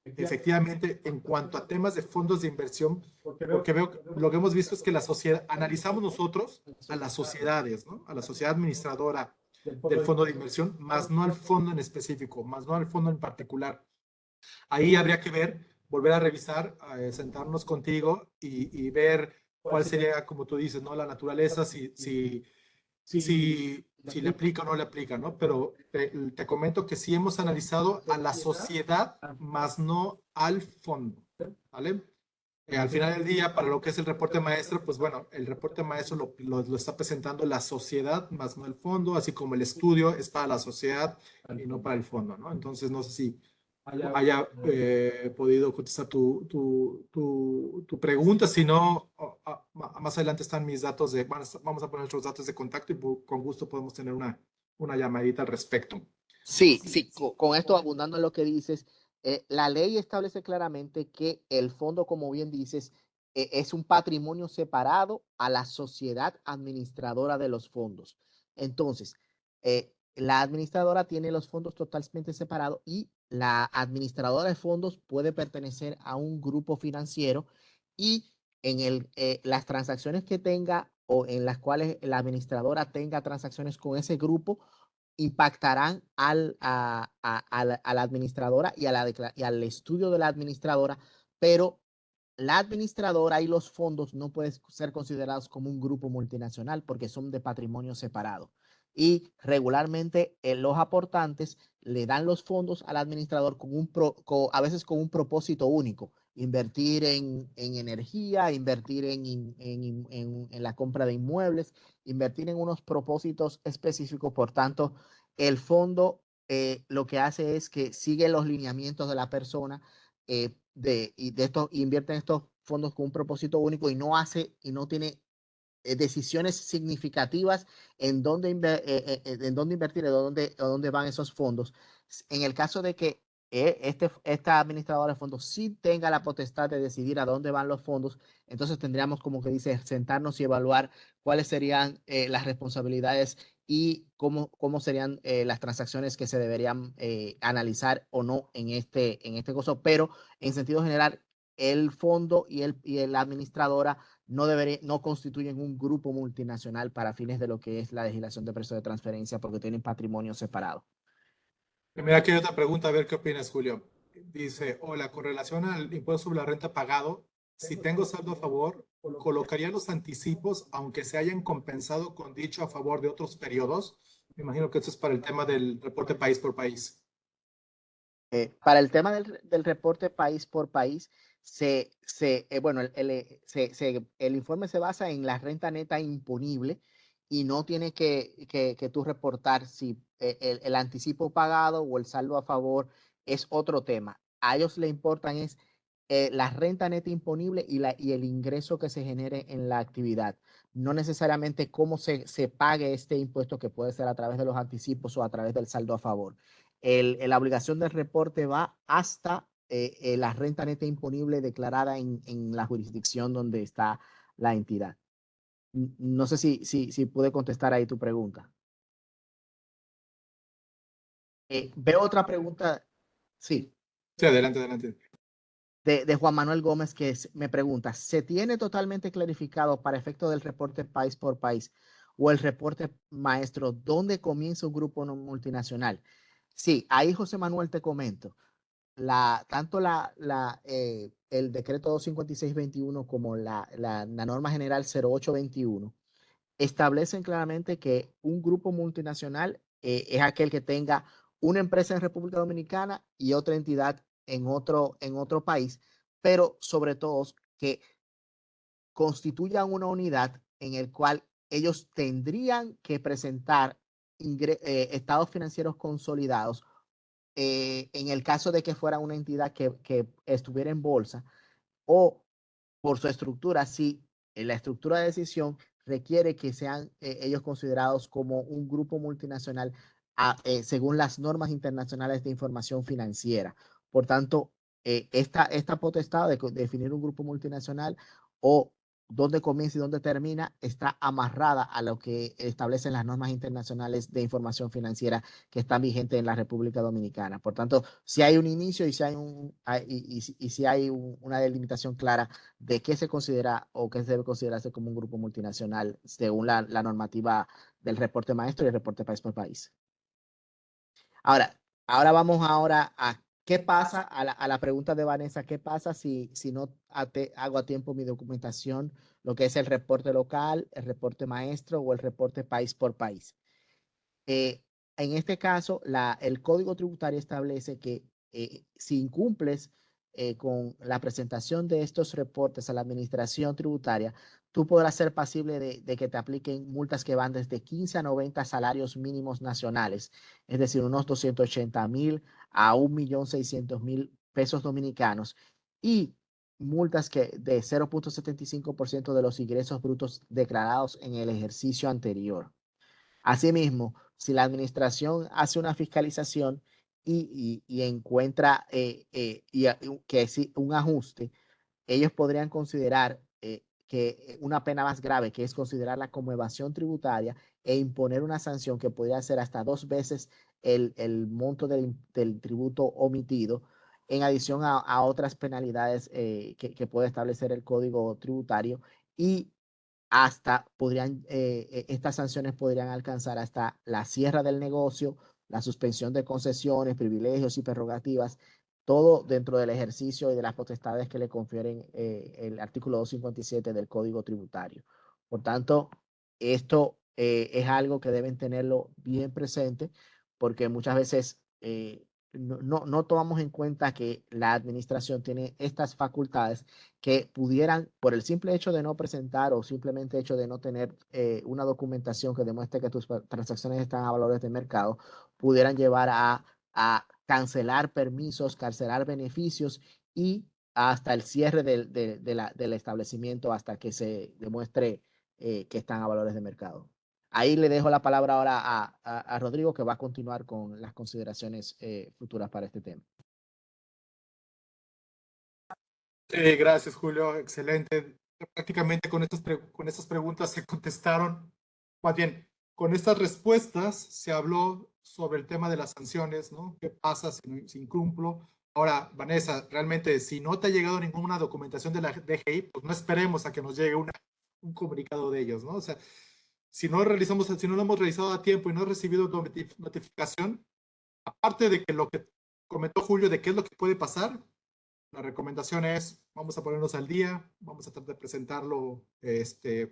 A: Efectivamente, en cuanto a temas de fondos de inversión, porque lo que hemos visto es que la sociedad, analizamos nosotros a las sociedades, ¿no? A la sociedad administradora del fondo de inversión, más no al fondo en específico, más no al fondo en particular. Ahí habría que ver, volver a revisar, sentarnos contigo y ver cuál sería, como tú dices, ¿no? La naturaleza, si le aplica o no le aplica, ¿no? Pero te comento que sí hemos analizado a la sociedad, más no al fondo, ¿vale? Al final del día, para lo que es el reporte maestro, pues bueno, el reporte maestro lo está presentando la sociedad, más no el fondo, así como el estudio es para la sociedad y no para el fondo, ¿no? Entonces, no sé si haya podido contestar tu pregunta. Si no, más adelante están mis datos vamos a poner nuestros datos de contacto y con gusto podemos tener una llamadita al respecto.
B: Sí, sí, con esto abundando en lo que dices, la ley establece claramente que el fondo, como bien dices, es un patrimonio separado a la sociedad administradora de los fondos. Entonces, la administradora tiene los fondos totalmente separados y la administradora de fondos puede pertenecer a un grupo financiero, y las transacciones que tenga o en las cuales la administradora tenga transacciones con ese grupo impactarán a la administradora y al estudio de la administradora, pero la administradora y los fondos no pueden ser considerados como un grupo multinacional porque son de patrimonio separado. Y regularmente los aportantes le dan los fondos al administrador a veces con un propósito único: invertir en energía, invertir en la compra de inmuebles, invertir en unos propósitos específicos. Por tanto, el fondo lo que hace es que sigue los lineamientos de la persona invierte en estos fondos con un propósito único y no tiene decisiones significativas en dónde invertir, o dónde van esos fondos. En el caso de que esta administradora de fondos sí tenga la potestad de decidir a dónde van los fondos, entonces tendríamos, como que dice, sentarnos y evaluar cuáles serían las responsabilidades y cómo serían las transacciones que se deberían analizar o no en este caso. Pero en sentido general, el fondo y la administradora no constituyen un grupo multinacional para fines de lo que es la legislación de precios de transferencia, porque tienen patrimonio separado.
A: Mira, aquí hay otra pregunta, a ver qué opinas, Julio. Dice, hola, con relación al impuesto sobre la renta pagado, si tengo saldo a favor, ¿colocaría los anticipos aunque se hayan compensado con dicho a favor de otros periodos? Me imagino que esto es para el tema del reporte país por país.
B: Para el tema del reporte país por país, bueno, el informe se basa en la renta neta imponible y no tiene que tú reportar si el anticipo pagado o el saldo a favor es otro tema. A ellos le importan es la renta neta imponible y el ingreso que se genere en la actividad, no necesariamente cómo se pague este impuesto, que puede ser a través de los anticipos o a través del saldo a favor. La obligación del reporte va hasta la renta neta imponible declarada en la jurisdicción donde está la entidad. No sé si pude contestar ahí tu pregunta. Veo otra pregunta, sí,
A: Sí, adelante, adelante.
B: de Juan Manuel Gómez, que me pregunta: ¿se tiene totalmente clarificado para efecto del reporte país por país o el reporte maestro dónde comienza un grupo no multinacional? Sí, ahí, José Manuel, te comento. Tanto el decreto 256/21 como la norma general 08/21 establecen claramente que un grupo multinacional es aquel que tenga una empresa en República Dominicana y otra entidad en otro país, pero sobre todo que constituyan una unidad en el cual ellos tendrían que presentar estados financieros consolidados en el caso de que fuera una entidad que estuviera en bolsa, o por su estructura, si la estructura de decisión requiere que sean ellos considerados como un grupo multinacional según las normas internacionales de información financiera. Por tanto, esta potestad de definir un grupo multinacional o dónde comienza y dónde termina está amarrada a lo que establecen las normas internacionales de información financiera que están vigentes en la República Dominicana. Por tanto, si hay un inicio y si hay, si hay una delimitación clara de qué se considera o qué debe considerarse como un grupo multinacional según la normativa del reporte maestro y el reporte país por país. Ahora vamos a qué pasa a la pregunta de Vanessa: ¿qué pasa si no hago a tiempo mi documentación, lo que es el reporte local, el reporte maestro o el reporte país por país? Eh, en este caso, el Código Tributario establece que si incumples con la presentación de estos reportes a la Administración Tributaria, tú podrás ser pasible de que te apliquen multas que van desde 15 a 90 salarios mínimos nacionales, es decir, unos 280,000 a 1,600,000 pesos dominicanos, y multas de 0,75% de los ingresos brutos declarados en el ejercicio anterior. Asimismo, si la administración hace una fiscalización y encuentra que es un ajuste, ellos podrían considerar que una pena más grave, que es considerarla como evasión tributaria, e imponer una sanción que podría ser hasta 2 veces el monto del tributo omitido, en adición a otras penalidades que puede establecer el Código Tributario. Y estas sanciones podrían alcanzar hasta la cierre del negocio, la suspensión de concesiones, privilegios y prerrogativas, todo dentro del ejercicio y de las potestades que le confieren el artículo 257 del Código Tributario. Por tanto, esto es algo que deben tenerlo bien presente, porque muchas veces no tomamos en cuenta que la administración tiene estas facultades que pudieran, por el simple hecho de no presentar o simplemente hecho de no tener una documentación que demuestre que tus transacciones están a valores de mercado, pudieran llevar a cancelar permisos, cancelar beneficios y hasta el cierre del establecimiento hasta que se demuestre que están a valores de mercado. Ahí le dejo la palabra ahora a Rodrigo, que va a continuar con las consideraciones futuras para este tema.
A: Sí, gracias, Julio. Excelente. Prácticamente con estas preguntas se contestaron, más bien, con estas respuestas se habló sobre el tema de las sanciones, ¿no? ¿Qué pasa si incumplo? Ahora, Vanessa, realmente, si no te ha llegado ninguna documentación de la DGI, pues no esperemos a que nos llegue un comunicado de ellos, ¿no? O sea, si no lo hemos realizado a tiempo y no he recibido notificación, aparte de que lo que comentó Julio de qué es lo que puede pasar, la recomendación es, vamos a ponernos al día, vamos a tratar de presentarlo,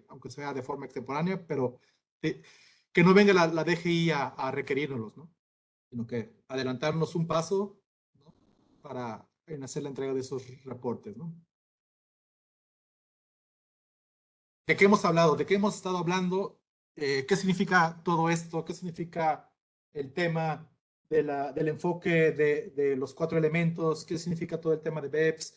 A: aunque sea de forma extemporánea, pero que no venga la DGI a requerirnos, ¿no? Sino que adelantarnos un paso, ¿no? Para hacer la entrega de esos reportes, ¿no? ¿De qué hemos hablado? ¿De qué hemos estado hablando? ¿Qué significa todo esto? ¿Qué significa el tema del enfoque de los 4 elementos? ¿Qué significa todo el tema de BEPS?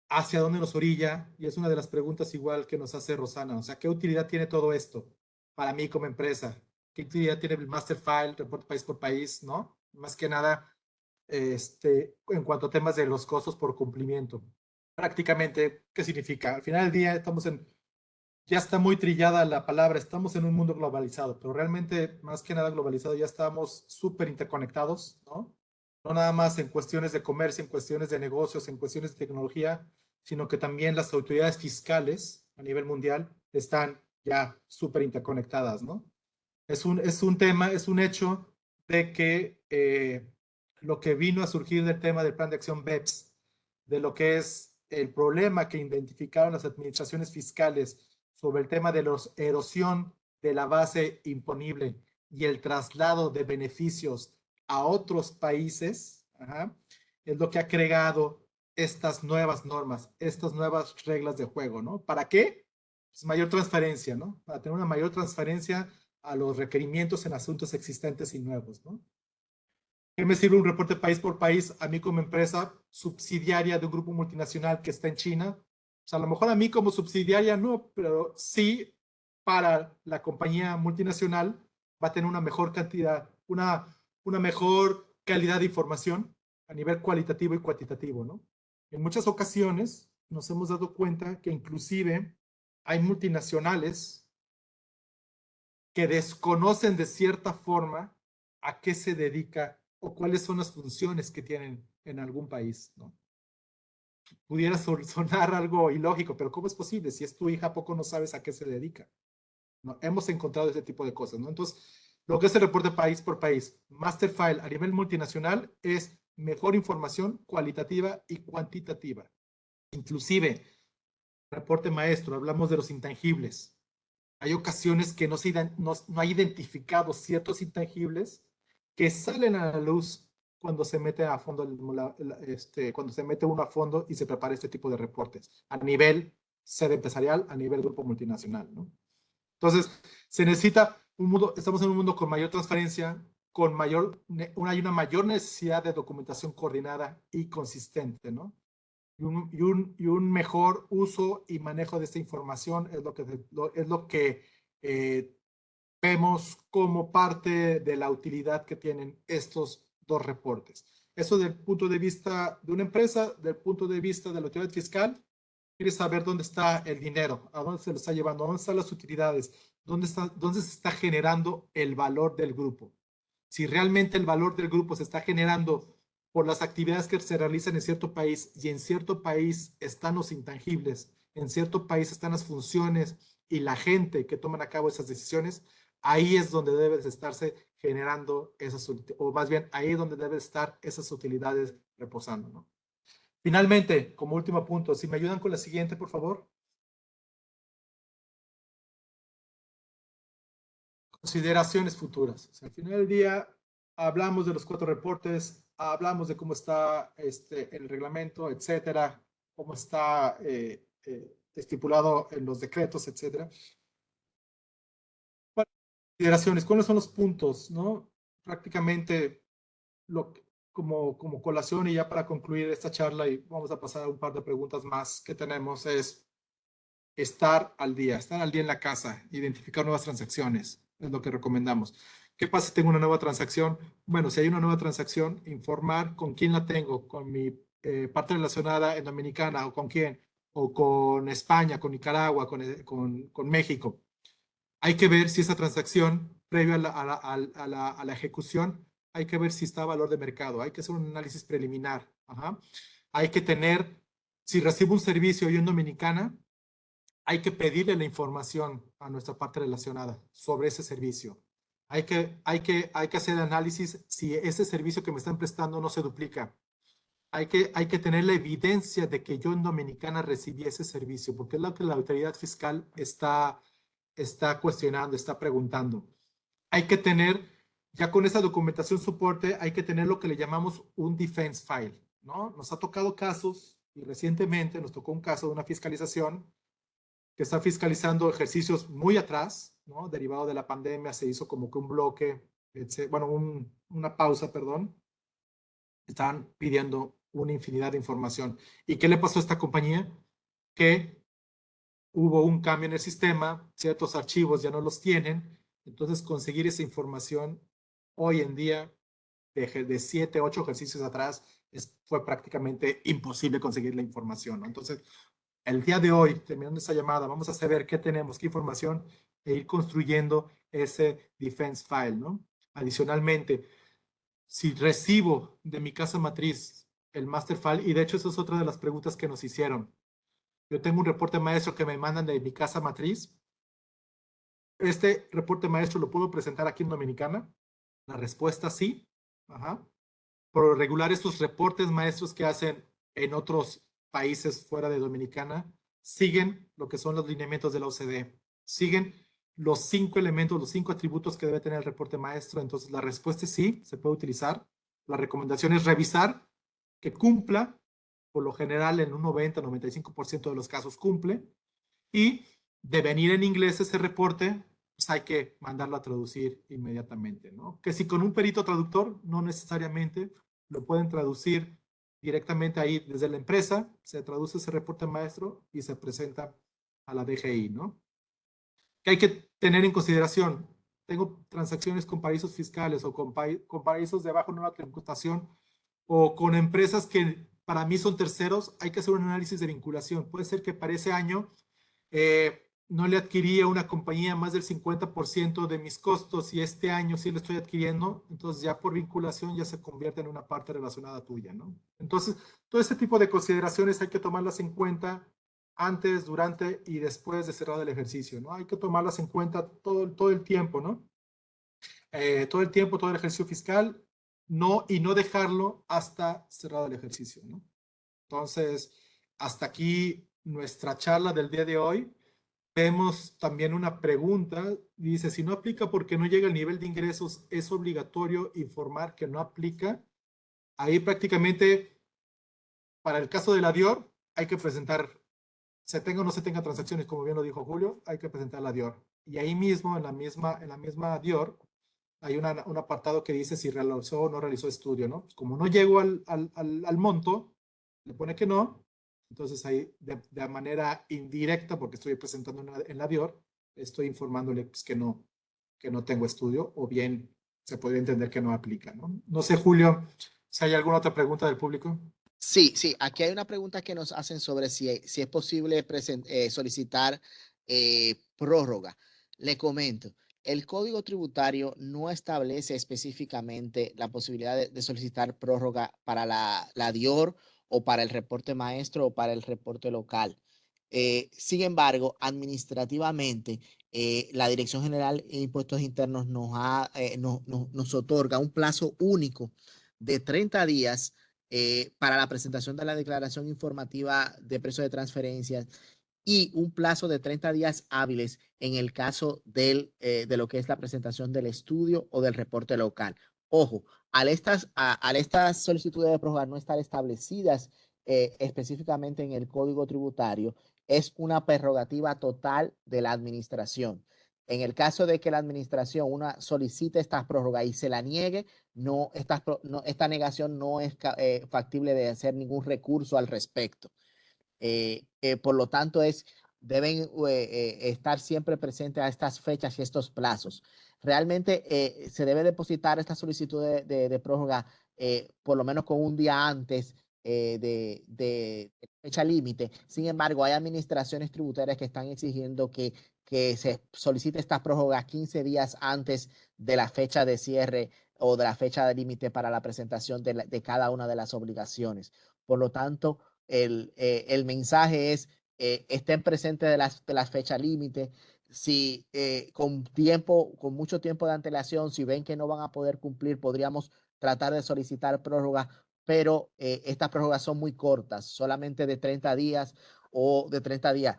A: ¿Hacia dónde nos orilla? Y es una de las preguntas igual que nos hace Rosana. O sea, ¿qué utilidad tiene todo esto para mí como empresa? ¿Qué utilidad tiene el master file, reporte país por país, ¿no? Más que nada, en cuanto a temas de los costos por cumplimiento. Prácticamente, ¿qué significa? Al final del día ya está muy trillada la palabra, estamos en un mundo globalizado, pero realmente, más que nada globalizado, ya estamos súper interconectados, ¿no? No nada más en cuestiones de comercio, en cuestiones de negocios, en cuestiones de tecnología, sino que también las autoridades fiscales a nivel mundial están ya súper interconectadas, ¿no? Es un tema, es un hecho de que lo que vino a surgir del tema del plan de acción BEPS, de lo que es el problema que identificaron las administraciones fiscales sobre el tema de la erosión de la base imponible y el traslado de beneficios a otros países, ajá, es lo que ha creado estas nuevas normas, estas nuevas reglas de juego, ¿no? ¿Para qué? Pues mayor transparencia, ¿no? Para tener una mayor transparencia a los requerimientos en asuntos existentes y nuevos, ¿no? ¿Qué me sirve un reporte país por país a mí como empresa subsidiaria de un grupo multinacional que está en China? Pues a lo mejor a mí como subsidiaria no, pero sí para la compañía multinacional va a tener una mejor cantidad, una mejor calidad de información a nivel cualitativo y cuantitativo, ¿no? En muchas ocasiones nos hemos dado cuenta que inclusive hay multinacionales que desconocen de cierta forma a qué se dedica o cuáles son las funciones que tienen en algún país, ¿no? Pudiera sonar algo ilógico, pero ¿cómo es posible? Si es tu hija, ¿a poco no sabes a qué se dedica? ¿No? Hemos encontrado ese tipo de cosas, ¿no? Entonces, lo que es el reporte país por país, master file a nivel multinacional es mejor información cualitativa y cuantitativa. Inclusive, reporte maestro, hablamos de los intangibles. Hay ocasiones que no hay identificado ciertos intangibles que salen a la luz cuando se mete a fondo, cuando se mete uno a fondo y se prepara este tipo de reportes a nivel sede empresarial, a nivel grupo multinacional, ¿no? Entonces, se necesita un mundo, estamos en un mundo con mayor transparencia, hay una mayor necesidad de documentación coordinada y consistente, ¿no? Y un mejor uso y manejo de esta información es lo que vemos como parte de la utilidad que tienen estos dos reportes. Eso del punto de vista de una empresa, del punto de vista de la autoridad fiscal, quiere saber dónde está el dinero, a dónde se lo está llevando, dónde están las utilidades, dónde se está generando el valor del grupo. Si realmente el valor del grupo se está generando por las actividades que se realizan en cierto país y en cierto país están los intangibles, en cierto país están las funciones y la gente que toman a cabo esas decisiones, ahí es donde debe estarse generando esas, o más bien ahí es donde deben estar esas utilidades reposando, ¿no? Finalmente, como último punto, si me ayudan con la siguiente, por favor. Consideraciones futuras. O sea, al final del día, hablamos de los 4 reportes, hablamos de cómo está el reglamento, etcétera, cómo está estipulado en los decretos, etcétera. Consideraciones, ¿cuáles son los puntos, no? prácticamente como colación y ya para concluir esta charla y vamos a pasar a un par de preguntas más que tenemos es estar al día en la casa, identificar nuevas transacciones, es lo que recomendamos. ¿Qué pasa si tengo una nueva transacción? Bueno, si hay una nueva transacción, informar con quién la tengo, con mi parte relacionada en Dominicana o con quién, o con España, con Nicaragua, con México. Hay que ver si esa transacción, previo a la ejecución, hay que ver si está a valor de mercado. Hay que hacer un análisis preliminar. Ajá. Hay que tener, si recibo un servicio yo en Dominicana, hay que pedirle la información a nuestra parte relacionada sobre ese servicio. Hay que hacer análisis si ese servicio que me están prestando no se duplica. Hay que tener la evidencia de que yo en Dominicana recibí ese servicio, porque es lo que la autoridad fiscal está cuestionando, está preguntando. Hay que tener, ya con esa documentación soporte, hay que tener lo que le llamamos un defense file, ¿no? Nos ha tocado casos, y recientemente nos tocó un caso de una fiscalización que está fiscalizando ejercicios muy atrás, ¿no? Derivado de la pandemia, se hizo como que un bloque, bueno, una pausa, perdón. Estaban pidiendo una infinidad de información. ¿Y qué le pasó a esta compañía? Que hubo un cambio en el sistema, ciertos archivos ya no los tienen, entonces conseguir esa información hoy en día, de 7, 8 ejercicios atrás, fue prácticamente imposible conseguir la información, ¿no? Entonces, el día de hoy, terminando esta llamada, vamos a saber qué tenemos, qué información, e ir construyendo ese defense file, ¿no? Adicionalmente, si recibo de mi casa matriz el master file, y de hecho eso es otra de las preguntas que nos hicieron. Yo tengo un reporte maestro que me mandan de mi casa matriz. ¿Este reporte maestro lo puedo presentar aquí en Dominicana? La respuesta sí. Ajá. Por lo regular, estos reportes maestros que hacen en otros países fuera de Dominicana siguen lo que son los lineamientos de la OCDE. Siguen los 5 elementos, los 5 atributos que debe tener el reporte maestro. Entonces, la respuesta es sí, se puede utilizar. La recomendación es revisar que cumpla. Por lo general, en un 90-95% de los casos cumple. Y de venir en inglés ese reporte, pues hay que mandarlo a traducir inmediatamente, ¿no? Que si con un perito traductor, no necesariamente lo pueden traducir directamente ahí desde la empresa, se traduce ese reporte maestro y se presenta a la DGI, ¿no? Que hay que tener en consideración, tengo transacciones con paraísos fiscales o con paraísos de bajo nueva tributación o con empresas que para mí son terceros, hay que hacer un análisis de vinculación. Puede ser que para ese año no le adquirí a una compañía más del 50% de mis costos y este año sí le estoy adquiriendo, entonces ya por vinculación ya se convierte en una parte relacionada tuya, ¿no? Entonces, todo este tipo de consideraciones hay que tomarlas en cuenta antes, durante y después de cerrado el ejercicio, ¿no? Hay que tomarlas en cuenta todo el tiempo, ¿no? Todo el tiempo, todo el ejercicio fiscal, no, y no dejarlo hasta cerrado el ejercicio, ¿no? Entonces, hasta aquí nuestra charla del día de hoy. Vemos también una pregunta, dice, si no aplica porque no llega al nivel de ingresos, ¿es obligatorio informar que no aplica? Ahí prácticamente, para el caso de la DIOR, hay que presentar, se tenga o no se tenga transacciones, como bien lo dijo Julio, hay que presentar la DIOR. Y ahí mismo, en la misma DIOR, hay un apartado que dice si realizó o no realizó estudio, ¿no? Como no llego al monto, le pone que no, entonces ahí de manera indirecta, porque estoy presentando en la DIOR, estoy informándole pues, que no tengo estudio, o bien se podría entender que no aplica, ¿no? No sé, Julio, si hay alguna otra pregunta del público.
B: Sí, sí, aquí hay una pregunta que nos hacen sobre si es posible solicitar prórroga. Le comento, el Código Tributario no establece específicamente la posibilidad de solicitar prórroga para la DIOR o para el reporte maestro o para el reporte local. Sin embargo, administrativamente, la Dirección General de Impuestos Internos nos otorga un plazo único de 30 días para la presentación de la declaración informativa de precio de transferencias y un plazo de 30 días hábiles en el caso de lo que es la presentación del estudio o del reporte local. Ojo, al estas solicitudes de prórroga no estar establecidas específicamente en el Código Tributario, es una prerrogativa total de la administración. En el caso de que la administración solicite esta prórroga y se la niegue, esta negación no es factible de hacer ningún recurso al respecto. Por lo tanto, deben estar siempre presentes a estas fechas y estos plazos. Realmente se debe depositar esta solicitud de prórroga por lo menos con un día antes de fecha límite. Sin embargo, hay administraciones tributarias que están exigiendo que se solicite esta prórroga 15 días antes de la fecha de cierre o de la fecha de límite para la presentación de cada una de las obligaciones. Por lo tanto, el mensaje es, estén presentes de las fechas límite. Si con mucho tiempo de antelación, si ven que no van a poder cumplir, podríamos tratar de solicitar prórroga, pero estas prórrogas son muy cortas, solamente de 30 días o de 30 días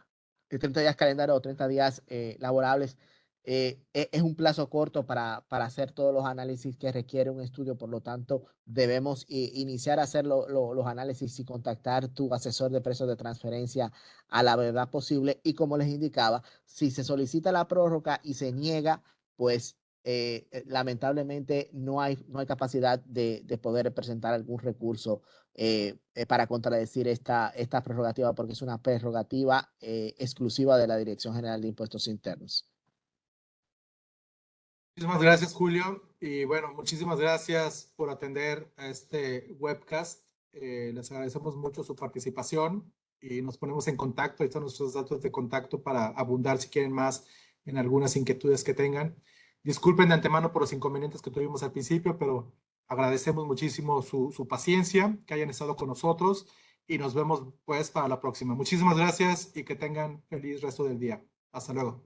B: calendario o 30 días laborables. Es un plazo corto para hacer todos los análisis que requiere un estudio, por lo tanto, debemos iniciar a hacer los análisis y contactar tu asesor de precios de transferencia a la verdad posible. Y como les indicaba, si se solicita la prórroga y se niega, pues lamentablemente no hay capacidad de poder presentar algún recurso para contradecir esta prerrogativa, porque es una prerrogativa exclusiva de la Dirección General de Impuestos Internos.
A: Muchísimas gracias, Julio. Y bueno, muchísimas gracias por atender a este webcast. Les agradecemos mucho su participación y nos ponemos en contacto. Ahí están nuestros datos de contacto para abundar si quieren más en algunas inquietudes que tengan. Disculpen de antemano por los inconvenientes que tuvimos al principio, pero agradecemos muchísimo su paciencia, que hayan estado con nosotros y nos vemos pues para la próxima. Muchísimas gracias y que tengan feliz resto del día. Hasta luego.